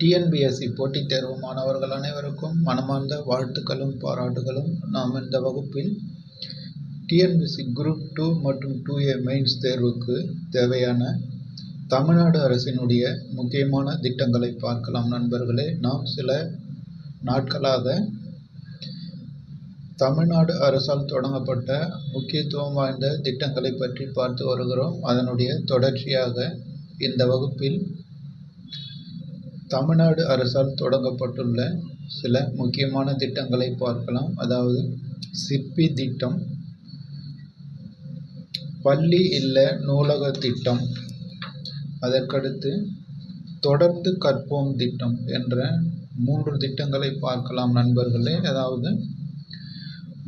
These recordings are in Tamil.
டிஎன்பிஎஸ்சி போட்டித் தேர்வு மாணவர்கள் அனைவருக்கும் மனமார்ந்த வாழ்த்துக்களும் பாராட்டுகளும். நாம் இந்த வகுப்பில் டிஎன்பிஎஸ்சி குரூப் 2 மற்றும் 2A மெயின்ஸ் தேர்வுக்கு தேவையான தமிழ்நாடு அரசினுடைய முக்கியமான திட்டங்களை பார்க்கலாம் நண்பர்களே. நாம் சில நாட்களாக தமிழ்நாடு அரசால் தொடங்கப்பட்ட முக்கியத்துவம் வாய்ந்த திட்டங்களை பற்றி பார்த்து வருகிறோம். அதனுடைய தொடர்ச்சியாக இந்த வகுப்பில் தமிழ்நாடு அரசால் தொடங்கப்பட்டுள்ள சில முக்கியமான திட்டங்களை பார்க்கலாம். அதாவது சிற்பி திட்டம், பள்ளி இல்ல நூலக திட்டம், அதற்கடுத்து தொடர்ந்து கற்போம் திட்டம் என்ற 3 திட்டங்களை பார்க்கலாம் நண்பர்களே. அதாவது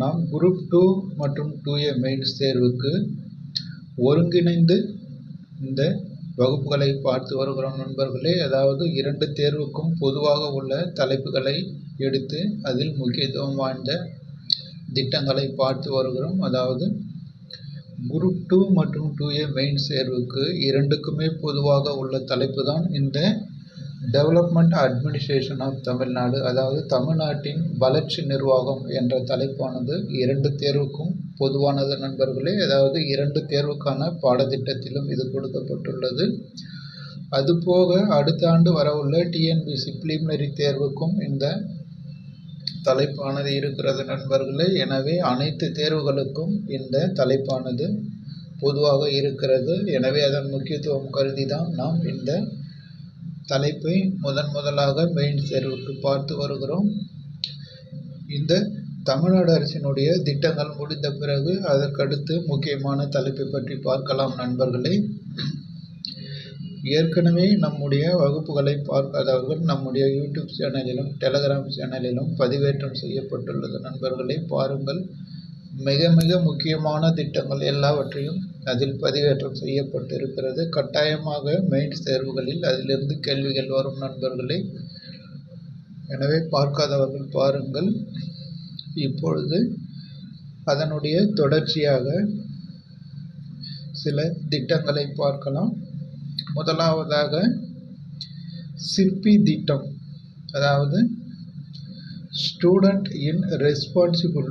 நாம் குரூப் 2 மற்றும் 2A மெயின்ஸ் தேர்வுக்கு ஒருங்கிணைந்து இந்த வகுப்புகளை பார்த்து வருகிறோம் நண்பர்களே. அதாவது 2 தேர்வுக்கும் பொதுவாக உள்ள தலைப்புகளை எடுத்து அதில் முக்கியத்துவம் வாய்ந்த திட்டங்களை பார்த்து வருகிறோம். அதாவது குரூப் 2 மற்றும் 2A மெயின்ஸ் தேர்வுக்கு 2க்குமே பொதுவாக உள்ள தலைப்பு தான் இந்த டெவலப்மெண்ட் அட்மினிஸ்ட்ரேஷன் ஆஃப் தமிழ்நாடு, அதாவது தமிழ்நாட்டின் வளர்ச்சி நிர்வாகம் என்ற தலைப்பானது 2 தேர்வுக்கும் பொதுவானது நண்பர்களே. அதாவது 2 தேர்வுக்கான பாடத்திட்டத்திலும் இது கொடுக்கப்பட்டுள்ளது. அதுபோக அடுத்த ஆண்டு வரவுள்ள டிஎன்பிஎஸ்சி பிலிமினரி தேர்வுக்கும் இந்த தலைப்பானது இருக்கிறது நண்பர்களே. எனவே அனைத்து தேர்வுகளுக்கும் இந்த தலைப்பானது பொதுவாக இருக்கிறது. எனவே அதன் முக்கியத்துவம் கருதி தான் நாம் இந்த தலைப்பை முதலாக மெயின்ஸ் தேர்வுக்கு பார்த்து வருகிறோம். இந்த தமிழ்நாடு அரசினுடைய திட்டங்கள் முடிந்த பிறகு அதற்கடுத்து முக்கியமான தலைப்பை பற்றி பார்க்கலாம் நண்பர்களே. ஏற்கனவே நம்முடைய வகுப்புகளை பார்க்காதவர்கள் நம்முடைய யூடியூப் சேனலிலும் டெலகிராம் சேனலிலும் பதிவேற்றம் செய்யப்பட்டுள்ளது நண்பர்களே. பாருங்கள், மிக மிக முக்கியமான திட்டங்கள் எல்லாவற்றையும் அதில் பதிவேற்றம் செய்யப்பட்டிருக்கிறது. கட்டாயமாக மெயின்ஸ் தேர்வுகளில் அதிலிருந்து கேள்விகள் வரும் நண்பர்களே. எனவே பார்க்காதவர்கள் பாருங்கள். இப்பொழுது அதனுடைய தொடர்ச்சியாக சில திட்டங்களை பார்க்கலாம். முதலாவதாக சிற்பி திட்டம், அதாவது ஸ்டூடெண்ட் இன் ரெஸ்பான்சிபிள்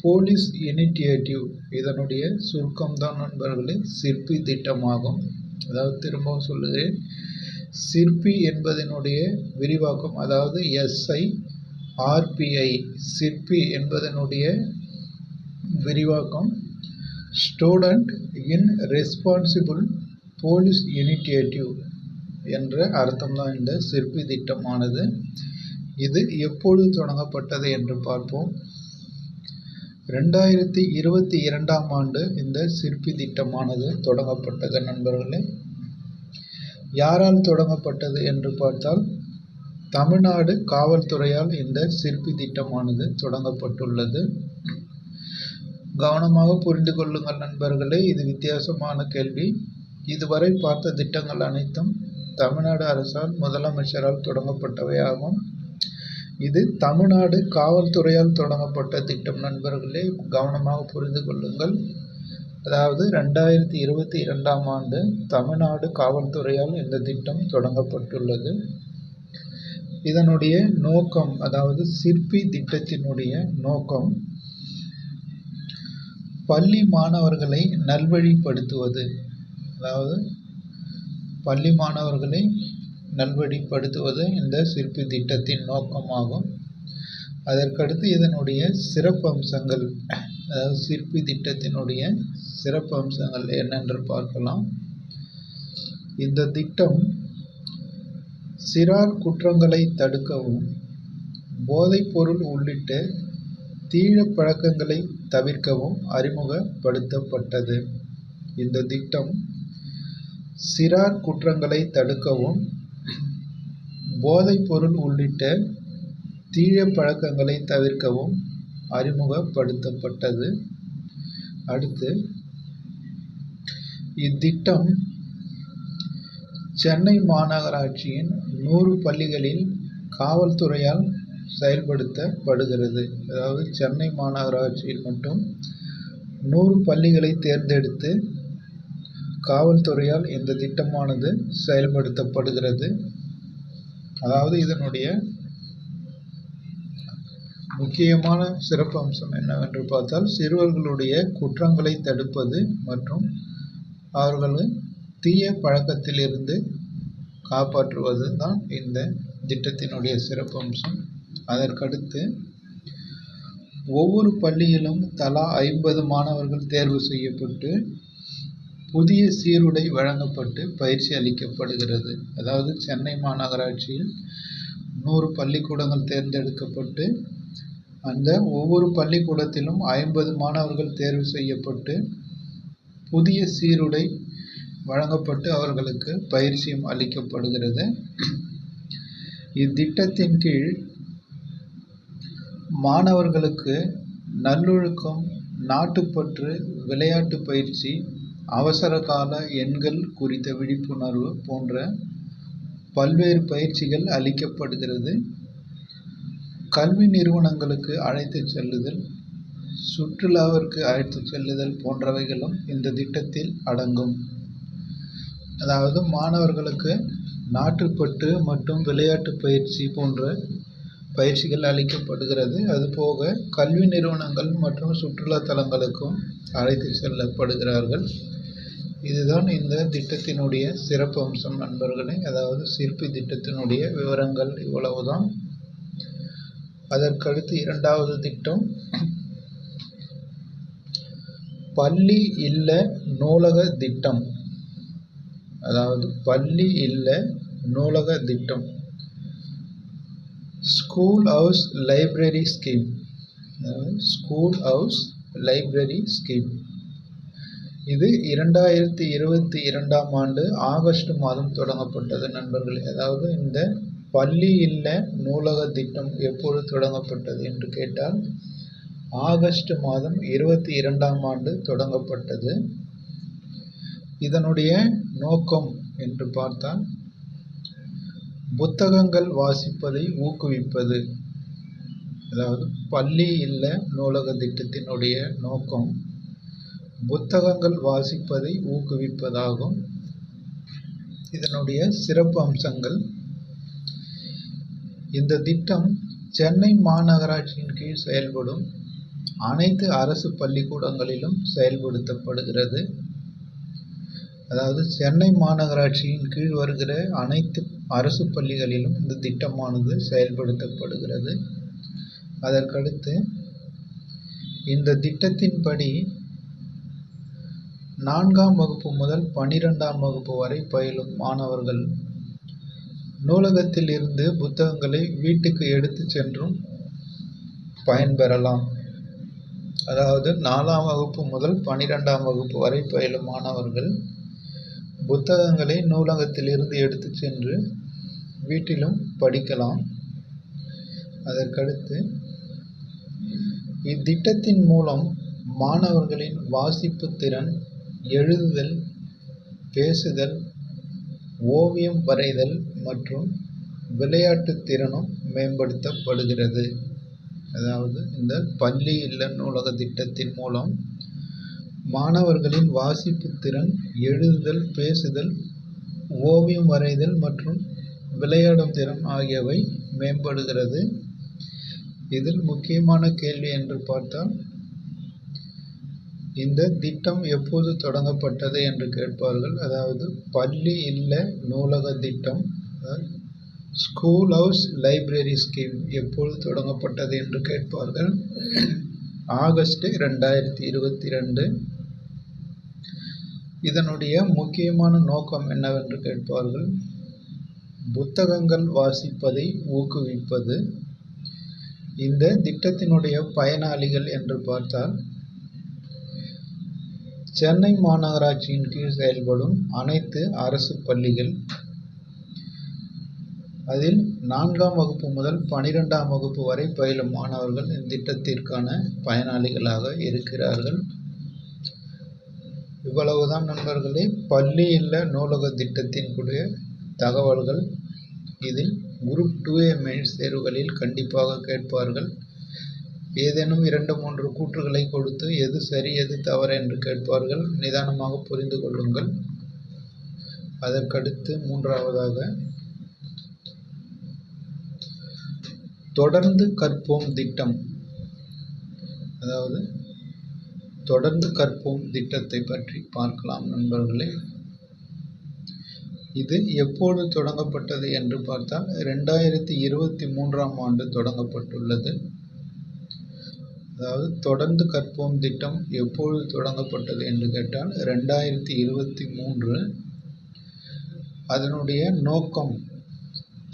போலீஸ் இனிஷியேட்டிவ், இதனுடைய சுருக்கம் தான் நண்பர்களே சிற்பி திட்டமாகும். அதாவது திரும்பவும் சொல்லுகிறேன், சிற்பி என்பதனுடைய விரிவாக்கம், அதாவது SIRPI, சிற்பி என்பதனுடைய விரிவாக்கம் ஸ்டூடெண்ட் இன் ரெஸ்பான்சிபிள் போலீஸ் இனிஷியேட்டிவ் என்ற அர்த்தம் தான் இந்த சிற்பி திட்டமானது. இது எப்பொழுது தொடங்கப்பட்டது என்று பார்ப்போம். 2022ஆம் ஆண்டு இந்த சிற்பி திட்டமானது தொடங்கப்பட்டது நண்பர்களே. யாரால் தொடங்கப்பட்டது என்று பார்த்தால் தமிழ்நாடு காவல்துறையால் இந்த சிற்பி திட்டமானது தொடங்கப்பட்டுள்ளது. கவனமாக புரிந்து கொள்ளுங்கள் நண்பர்களே, இது வித்தியாசமான கேள்வி. இதுவரை பார்த்த திட்டங்கள் அனைத்தும் தமிழ்நாடு அரசால் முதலமைச்சரால் தொடங்கப்பட்டவையாகும். இது தமிழ்நாடு காவல்துறையால் தொடங்கப்பட்ட திட்டம் நண்பர்களே, கவனமாக புரிந்து கொள்ளுங்கள். அதாவது 2022ஆம் ஆண்டு தமிழ்நாடு காவல்துறையால் இந்த திட்டம் தொடங்கப்பட்டுள்ளது. இதனுடைய நோக்கம், அதாவது சிற்பி திட்டத்தினுடைய நோக்கம் பள்ளி மாணவர்களை நல்வழிப்படுத்துவது. அதாவது பள்ளி மாணவர்களை நல்வழிப்படுத்துவது இந்த சிற்பி திட்டத்தின் நோக்கமாகும். அதற்கடுத்து இதனுடைய சிறப்பம்சங்கள், அதாவது சிற்பி திட்டத்தினுடைய சிறப்பம்சங்கள் என்னென்று பார்க்கலாம். இந்த திட்டம் சிறார் குற்றங்களை தடுக்கவும், போதைப்பொருள் உள்ளிட்ட தீய பழக்கங்களை தவிர்க்கவும் அறிமுகப்படுத்தப்பட்டது. இந்த திட்டம் சிறார் குற்றங்களை தடுக்கவும், போதைப்பொருள் உள்ளிட்ட தீய பழக்கங்களை தவிர்க்கவும் அறிமுகப்படுத்தப்பட்டது. அடுத்து இத்திட்டம் சென்னை மாநகராட்சியின் 100 பள்ளிகளில் காவல்துறையால் செயல்படுத்தப்படுகிறது. அதாவது சென்னை மாநகராட்சியில் மட்டும் 100 பள்ளிகளை தேர்ந்தெடுத்து காவல்துறையால் இந்த திட்டமானது செயல்படுத்தப்படுகிறது. அதாவது இதனுடைய முக்கியமான சிறப்பு அம்சம் என்னவென்று பார்த்தால், சிறுவர்களுடைய குற்றங்களை தடுப்பது மற்றும் அவர்களை தீய பழக்கத்திலிருந்து காப்பாற்றுவது தான் இந்த திட்டத்தினுடைய சிறப்பு அம்சம். அதற்கடுத்து ஒவ்வொரு பள்ளியிலும் தலா 50 மாணவர்கள் தேர்வு செய்யப்பட்டு புதிய சீருடை வழங்கப்பட்டு பயிற்சி அளிக்கப்படுகிறது. அதாவது சென்னை மாநகராட்சியில் 100 பள்ளிக்கூடங்கள் தேர்ந்தெடுக்கப்பட்டு அந்த ஒவ்வொரு பள்ளிக்கூடத்திலும் 50 மாணவர்கள் தேர்வு செய்யப்பட்டு புதிய சீருடை வழங்கப்பட்டு அவர்களுக்கு பயிற்சியும் அளிக்கப்படுகிறது. இத்திட்டத்தின் கீழ் மாணவர்களுக்கு நல்லொழுக்கம், நாட்டுப்பற்று, விளையாட்டு பயிற்சி, அவசர கால எண்கள் குறித்த விழிப்புணர்வு போன்ற பல்வேறு பயிற்சிகள் அளிக்கப்படுகிறது. கல்வி நிறுவனங்களுக்கு அழைத்துச் செல்லுதல், சுற்றுலாவிற்கு அழைத்துச் செல்லுதல் போன்றவைகளும் இந்த திட்டத்தில் அடங்கும். அதாவது மாணவர்களுக்கு நாட்டுப்பற்று மற்றும் விளையாட்டு பயிற்சி போன்ற பயிற்சிகள் அளிக்கப்படுகிறது. அதுபோக கல்வி நிறுவனங்கள் மற்றும் சுற்றுலா தலங்களுக்கும் அழைத்து செல்லப்படுகிறார்கள். இதுதான் இந்த திட்டத்தினுடைய சிறப்பு அம்சம் நண்பர்களே. அதாவது சிற்பி திட்டத்தினுடைய விவரங்கள் இவ்வளவுதான். அதற்கடுத்து இரண்டாவது திட்டம் பள்ளி இல்ல நூலக திட்டம். அதாவது பள்ளி இல்ல நூலக திட்டம், school house library scheme. School house library scheme இது 2022ஆம் ஆண்டு ஆகஸ்ட் மாதம் தொடங்கப்பட்டது நண்பர்களே. அதாவது இந்த பள்ளி இல்ல நூலக திட்டம் எப்போது தொடங்கப்பட்டது என்று கேட்டால் ஆகஸ்ட் மாதம் 22ஆம் ஆண்டு தொடங்கப்பட்டது. இதனுடைய நோக்கம் என்று பார்த்தால் புத்தகங்கள் வாசிப்பதை ஊக்குவிப்பது. அதாவது பள்ளி இல்ல நூலக திட்டத்தினுடைய நோக்கம் புத்தகங்கள் வாசிப்பதை ஊக்குவிப்பதாகும். இதனுடைய சிறப்பு அம்சங்கள்: இந்த திட்டம் சென்னை மாநகராட்சியின் கீழ் செயல்படும் அனைத்து அரசு பள்ளிக்கூடங்களிலும் செயல்படுத்தப்படுகிறது. அதாவது சென்னை மாநகராட்சியின் கீழ் வருகிற அனைத்து அரசு பள்ளிகளிலும் இந்த திட்டமானது செயல்படுத்தப்படுகிறது. அதற்கடுத்து இந்த திட்டத்தின்படி 4ஆம் வகுப்பு முதல் 12ஆம் வகுப்பு வரை பயிலும் மாணவர்கள் நூலகத்தில் இருந்து புத்தகங்களை வீட்டுக்கு எடுத்து சென்றும் பயன்பெறலாம். அதாவது 4ஆம் வகுப்பு முதல் 12ஆம் வகுப்பு வரை பயிலும் மாணவர்கள் புத்தகங்களை நூலகத்தில் இருந்து எடுத்து சென்று வீட்டிலும் படிக்கலாம். அதற்கடுத்து இத்திட்டத்தின் மூலம் மாணவர்களின் வாசிப்பு திறன், எழுதுதல், பேசுதல், ஓவியம் வரைதல் மற்றும் விளையாட்டு திறனும் மேம்படுத்தப்படுகிறது. அதாவது இந்த பள்ளி இல்ல நூலக திட்டத்தின் மூலம் மாணவர்களின் வாசிப்பு திறன், எழுதுதல், பேசுதல், ஓவியம் வரைதல் மற்றும் விளையாடும் திறன் ஆகியவை மேம்படுகிறது. இதில் முக்கியமான கேள்வி என்று பார்த்தால் இந்த திட்டம் எப்போது தொடங்கப்பட்டது என்று கேட்பார்கள். அதாவது பள்ளி இல்ல நூலக திட்டம், ஸ்கூல் ஹவுஸ் லைப்ரரி ஸ்கீம் எப்போது தொடங்கப்பட்டது என்று கேட்பார்கள். ஆகஸ்ட் 2022. இதனுடைய முக்கியமான நோக்கம் என்னவென்று கேட்பார்கள். புத்தகங்கள் வாசிப்பதை ஊக்குவிப்பது. இந்த திட்டத்தினுடைய பயனாளிகள் என்று பார்த்தால் சென்னை மாநகராட்சியின் கீழ் செயல்படும் அனைத்து அரசு பள்ளிகள், அதில் 4ஆம் வகுப்பு முதல் 12ஆம் வகுப்பு வரை பயிலும் மாணவர்கள் இந்த திட்டத்திற்கான பயனாளிகளாக இருக்கிறார்கள். இவ்வளவுதான் நண்பர்களே பள்ளி இல்ல நூலக திட்டத்தினுடைய தகவல்கள். இதில் குரூப் 2A மெயின்ஸ் தேர்வுகளில் கண்டிப்பாக கேட்பார்கள். ஏதேனும் 2-3 கூற்றுகளை கொடுத்து எது சரி எது தவறு என்று கேட்பார்கள். நிதானமாக புரிந்து கொள்ளுங்கள். அதற்கடுத்து மூன்றாவதாக தொடர்ந்து கற்போம் திட்டம். அதாவது தொடர்ந்து கற்போம் திட்டத்தை பற்றி பார்க்கலாம் நண்பர்களே. இது எப்போது தொடங்கப்பட்டது என்று பார்த்தால் 2023ஆம் ஆண்டு தொடங்கப்பட்டுள்ளது. அதாவது தொடர்ந்து கற்போம் திட்டம் எப்பொழுது தொடங்கப்பட்டது என்று கேட்டால் 2023. அதனுடைய நோக்கம்,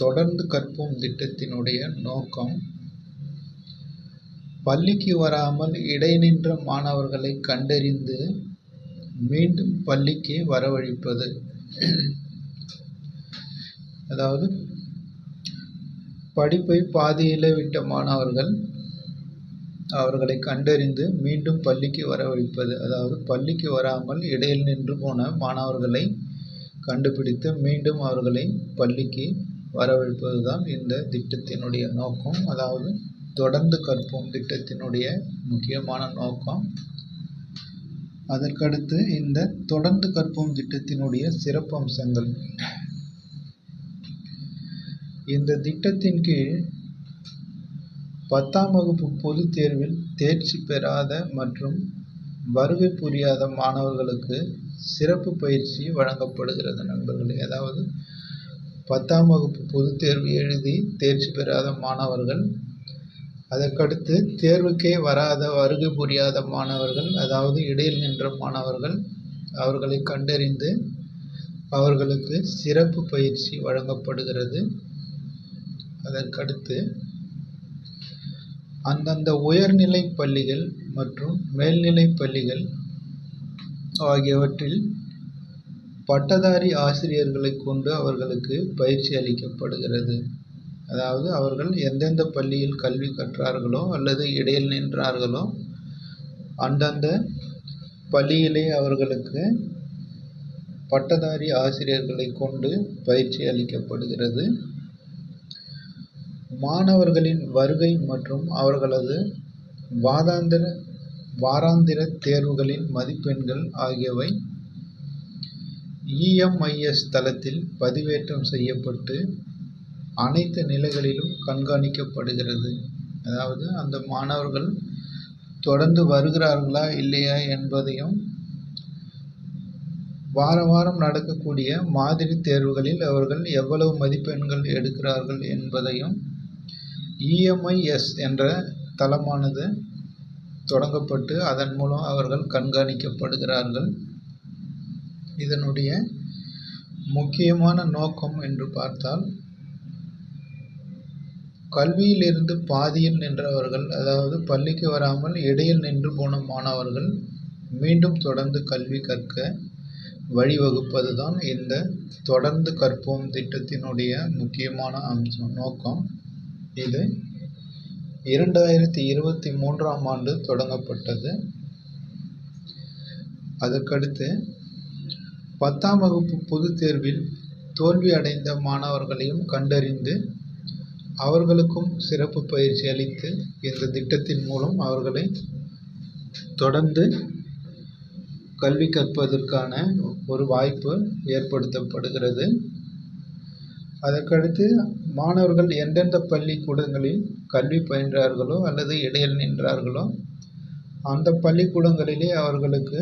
தொடர்ந்து கற்போம் திட்டத்தினுடைய நோக்கம் பள்ளிக்கு வராமல் இடைநின்ற மாணவர்களை கண்டறிந்து மீண்டும் பள்ளிக்கு வரவழைப்பது. அதாவது படிப்பை பாதியிலே விட்ட மாணவர்கள் அவர்களை கண்டறிந்து மீண்டும் பள்ளிக்கு வரவழைப்பது. அதாவது பள்ளிக்கு வராமல் இடையில் நின்று போன மாணவர்களை கண்டுபிடித்து மீண்டும் அவர்களை பள்ளிக்கு வரவழைப்பது தான் இந்த திட்டத்தினுடைய நோக்கம். அதாவது தொடர்ந்து கற்போம் திட்டத்தினுடைய முக்கியமான நோக்கம். அதற்கடுத்து இந்த தொடர்ந்து கற்போம் திட்டத்தினுடைய சிறப்பம்சங்கள். இந்த திட்டத்தின் கீழ் 10ஆம் வகுப்பு பொதுத் தேர்வில் தேர்ச்சி பெறாத மற்றும் வருகை புரியாத மாணவர்களுக்கு சிறப்பு பயிற்சி வழங்கப்படுகிறது நண்பர்களே. அதாவது 10ஆம் வகுப்பு பொதுத் தேர்வு எழுதி தேர்ச்சி பெறாத மாணவர்கள், அதற்கடுத்து தேர்வுக்கே வராத வருகை புரியாத மாணவர்கள், அதாவது இடையில் நின்ற மாணவர்கள், அவர்களை கண்டறிந்து அவர்களுக்கு சிறப்பு பயிற்சி வழங்கப்படுகிறது. அதற்கடுத்து அந்தந்த உயர்நிலை பள்ளிகள் மற்றும் மேல்நிலை பள்ளிகள் ஆகியவற்றில் பட்டதாரி ஆசிரியர்களை கொண்டு அவர்களுக்கு பயிற்சி அளிக்கப்படுகிறது. அதாவது அவர்கள் எந்தெந்த பள்ளியில் கல்வி கற்றார்களோ அல்லது இடையில் நின்றார்களோ அந்தந்த பள்ளியிலே அவர்களுக்கு பட்டதாரி ஆசிரியர்களை கொண்டு பயிற்சி அளிக்கப்படுகிறது. மாணவர்களின் வருகை மற்றும் அவர்களது வாராந்திர தேர்வுகளின் மதிப்பெண்கள் ஆகியவை EMIS தளத்தில் பதிவேற்றம் செய்யப்பட்டு அனைத்து நிலைகளிலும் கண்காணிக்கப்படுகிறது. அதாவது அந்த மாணவர்கள் தொடர்ந்து வருகிறார்களா இல்லையா என்பதையும், வாரம் நடக்கக்கூடிய மாதிரி தேர்வுகளில் அவர்கள் எவ்வளவு மதிப்பெண்கள் எடுக்கிறார்கள் என்பதையும் EMIS என்ற தளமானது தொடங்கப்பட்டு அதன் மூலம் அவர்கள் கண்காணிக்கப்படுகிறார்கள். இதனுடைய முக்கியமான நோக்கம் என்று பார்த்தால், கல்வியிலிருந்து பாதியில் நின்றவர்கள், அதாவது பள்ளிக்கு வராமல் இடையில் நின்று போன மாணவர்கள் மீண்டும் தொடர்ந்து கல்வி கற்க வழிவகுப்பது தான் இந்த தொடர்ந்து கற்போம் திட்டத்தினுடைய முக்கியமான நோக்கம். இது 2023ஆம் ஆண்டு தொடங்கப்பட்டது. அதற்கடுத்து 10ஆம் வகுப்பு பொதுத் தேர்வில் தோல்வி அடைந்த மாணவர்களையும் கண்டறிந்து அவர்களுக்கும் சிறப்பு பயிற்சி அளித்து இந்த திட்டத்தின் மூலம் அவர்களை தொடர்ந்து கல்வி கற்பதற்கான ஒரு வாய்ப்பு ஏற்படுத்தப்படுகிறது. அதற்கடுத்து மாணவர்கள் எந்தெந்த பள்ளிக்கூடங்களில் கல்வி பயின்றார்களோ அல்லது இடையில் நின்றார்களோ அந்த பள்ளிக்கூடங்களிலே அவர்களுக்கு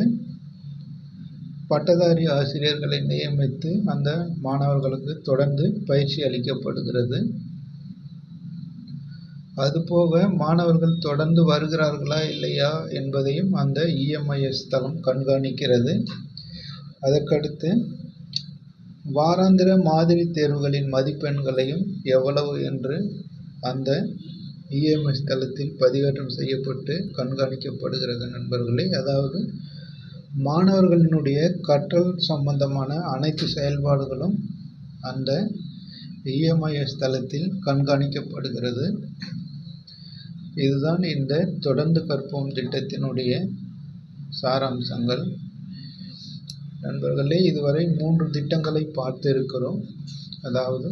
பட்டதாரி ஆசிரியர்களை நியமித்து அந்த மாணவர்களுக்கு தொடர்ந்து பயிற்சி அளிக்கப்படுகிறது. அதுபோக மாணவர்கள் தொடர்ந்து வருகிறார்களா இல்லையா என்பதையும் அந்த EMIS தளம் கண்காணிக்கிறது. அதற்கடுத்து வாராந்திர மாதிரி தேர்வுகளின் மதிப்பெண்களையும் எவ்வளவு என்று அந்த EMIS தளத்தில் பதிவேற்றம் செய்யப்பட்டு கண்காணிக்கப்படுகிறது நண்பர்களே. அதாவது மாணவர்களினுடைய கற்றல் சம்பந்தமான அனைத்து செயல்பாடுகளும் அந்த EMIS தளத்தில் கண்காணிக்கப்படுகிறது. இதுதான் இந்த தொடர்ந்து கற்போம் திட்டத்தினுடைய சாராம்சங்கள் நண்பர்களே. இதுவரை 3 திட்டங்களை பார்த்திருக்கிறோம். அதாவது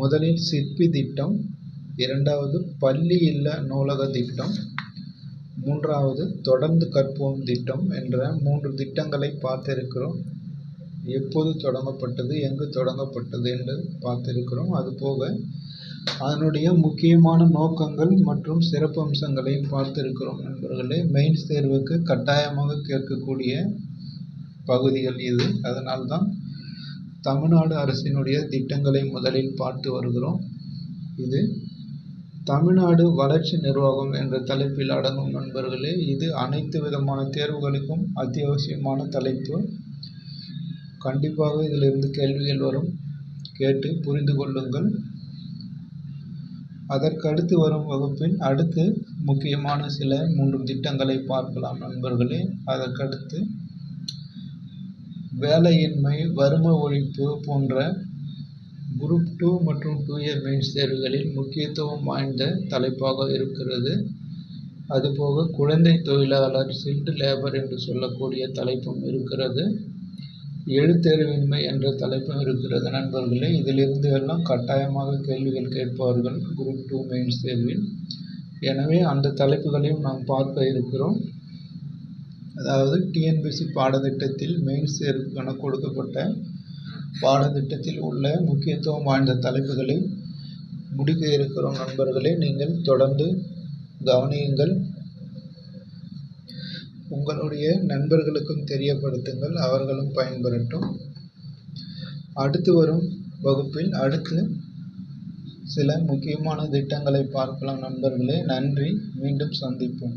முதலில் சிற்பி திட்டம், இரண்டாவது பள்ளி இல்ல நூலக திட்டம், மூன்றாவது தொடர்ந்து கற்போம் திட்டம் என்ற 3 திட்டங்களை பார்த்திருக்கிறோம். எப்போது தொடங்கப்பட்டது, எங்கு தொடங்கப்பட்டது என்று பார்த்திருக்கிறோம். அதுபோக அதனுடைய முக்கியமான நோக்கங்கள் மற்றும் சிறப்பம்சங்களையும் பார்த்திருக்கிறோம் நண்பர்களே. மெயின்ஸ் தேர்வுக்கு கட்டாயமாக கேட்கக்கூடிய பகுதிகள் இது. அதனால்தான் தமிழ்நாடு அரசினுடைய திட்டங்களை முதலில் பார்த்து வருகிறோம். இது தமிழ்நாடு வளர்ச்சி நிர்வாகம் என்ற தலைப்பில் அடங்கும் நண்பர்களே. இது அனைத்து விதமான தேர்வுகளுக்கும் அத்தியாவசியமான தலைப்பு. கண்டிப்பாக இதிலிருந்து கேள்விகள் வரும், கேட்டு புரிந்து கொள்ளுங்கள். அதற்கடுத்து வரும் வகுப்பில் அடுத்து முக்கியமான சில 3 திட்டங்களை பார்க்கலாம் நண்பர்களே. அதற்கடுத்து வேலையின்மை, வறுமை ஒழிப்பு போன்ற குரூப் 2 மற்றும் 2 இயர் மெயின்ஸ் தேர்வுகளில் முக்கியத்துவம் வாய்ந்த தலைப்பாக இருக்கிறது. அதுபோக குழந்தை தொழிலாளர், சில்டு லேபர் என்று சொல்லக்கூடிய தலைப்பும் இருக்கிறது. எழுத்தறிவின்மை என்ற தலைப்பும் இருக்கிறது நண்பர்களே. இதிலிருந்து எல்லாம் கட்டாயமாக கேள்விகள் கேட்பார்கள் குரூப் 2 மெயின்ஸ் தேர்வில். எனவே அந்த தலைப்புகளையும் நாம் பார்க்க இருக்கிறோம். அதாவது டிஎன்பிஎஸ்சி பாடத்திட்டத்தில் மெயின்ஸ் தேர்வுக்கான கொடுக்கப்பட்ட பாடத்திட்டத்தில் உள்ள முக்கியத்துவம் வாய்ந்த தலைப்புகளை முடிக்க இருக்கிறோம் நண்பர்களே. நீங்கள் தொடர்ந்து கவனியுங்கள். உங்களுடைய நண்பர்களுக்கும் தெரியப்படுத்துங்கள், அவர்களும் பயன்பெறட்டும். அடுத்து வரும் வகுப்பில் அடுத்து சில முக்கியமான திட்டங்களை பார்க்கலாம் நண்பர்களே. நன்றி. மீண்டும் சந்திப்போம்.